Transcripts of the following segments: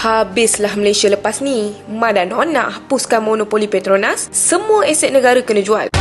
Habislah Malaysia lepas ni. Madanon nak hapuskan monopoli Petronas, semua aset negara kena jual.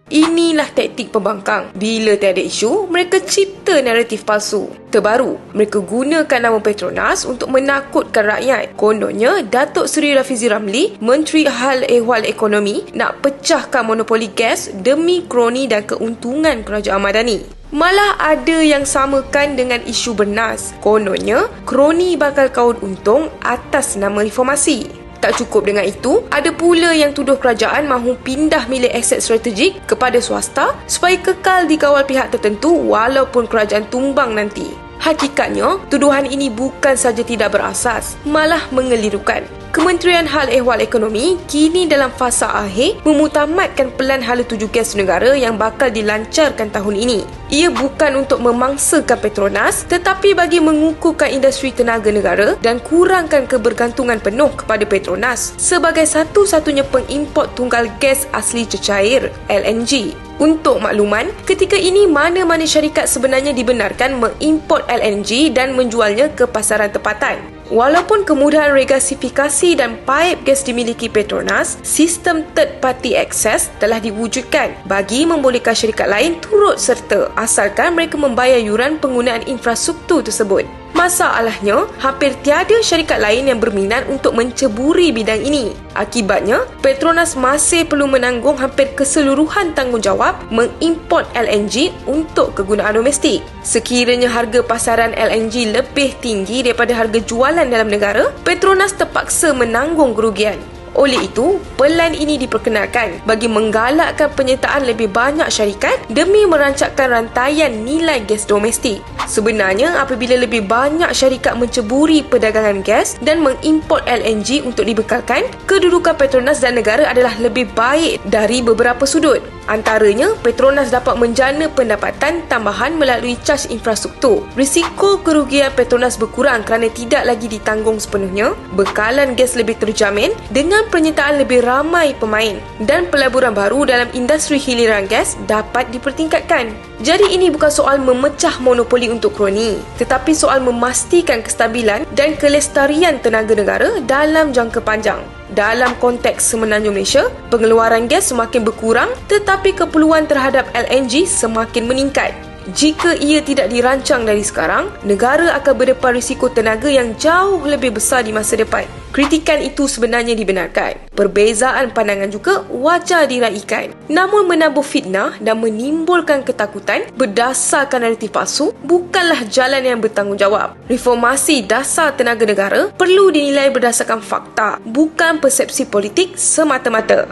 Inilah taktik pembangkang. Bila tiada isu, mereka cipta naratif palsu. Terbaru, mereka gunakan nama Petronas untuk menakutkan rakyat. Kononnya, Datuk Seri Rafizi Ramli, Menteri Hal Ehwal Ekonomi, nak pecahkan monopoli gas demi kroni dan keuntungan kerajaan Madani. Malah ada yang samakan dengan isu bernas. Kononnya, kroni bakal kaut untung atas nama reformasi. Tak cukup dengan itu, ada pula yang tuduh kerajaan mahu pindah milik aset strategik kepada swasta supaya kekal dikawal pihak tertentu walaupun kerajaan tumbang nanti. Hakikatnya, tuduhan ini bukan saja tidak berasas, malah mengelirukan. Kementerian Hal Ehwal Ekonomi kini dalam fasa akhir memutamatkan pelan hala tuju gas negara yang bakal dilancarkan tahun ini. Ia bukan untuk memangsakan Petronas tetapi bagi mengukuhkan industri tenaga negara dan kurangkan kebergantungan penuh kepada Petronas sebagai satu-satunya pengimport tunggal gas asli cecair LNG. Untuk makluman, ketika ini mana-mana syarikat sebenarnya dibenarkan mengimport LNG dan menjualnya ke pasaran tempatan. Walaupun kemudahan regasifikasi dan paip gas dimiliki Petronas, sistem third party access telah diwujudkan bagi membolehkan syarikat lain turut serta asalkan mereka membayar yuran penggunaan infrastruktur tersebut. Masalahnya, hampir tiada syarikat lain yang berminat untuk menceburi bidang ini. Akibatnya, Petronas masih perlu menanggung hampir keseluruhan tanggungjawab mengimport LNG untuk kegunaan domestik. Sekiranya harga pasaran LNG lebih tinggi daripada harga jualan dalam negara, Petronas terpaksa menanggung kerugian. Oleh itu, pelan ini diperkenalkan bagi menggalakkan penyertaan lebih banyak syarikat demi merancangkan rantaian nilai gas domestik. Sebenarnya, apabila lebih banyak syarikat menceburi perdagangan gas dan mengimport LNG untuk dibekalkan, kedudukan Petronas dan negara adalah lebih baik dari beberapa sudut. Antaranya, Petronas dapat menjana pendapatan tambahan melalui caj infrastruktur. Risiko kerugian Petronas berkurang kerana tidak lagi ditanggung sepenuhnya. Bekalan gas lebih terjamin dengan penyertaan lebih ramai pemain dan pelaburan baru dalam industri hiliran gas dapat dipertingkatkan. Jadi ini bukan soal memecah monopoli untuk kroni, tetapi soal memastikan kestabilan dan kelestarian tenaga negara dalam jangka panjang. Dalam konteks Semenanjung Malaysia, pengeluaran gas semakin berkurang tetapi keperluan terhadap LNG semakin meningkat. Jika ia tidak dirancang dari sekarang, negara akan berdepan risiko tenaga yang jauh lebih besar di masa depan. Kritikan itu sebenarnya dibenarkan. Perbezaan pandangan juga wajar diraikan. Namun menambah fitnah dan menimbulkan ketakutan berdasarkan naratif palsu bukanlah jalan yang bertanggungjawab. Reformasi dasar tenaga negara perlu dinilai berdasarkan fakta, bukan persepsi politik semata-mata.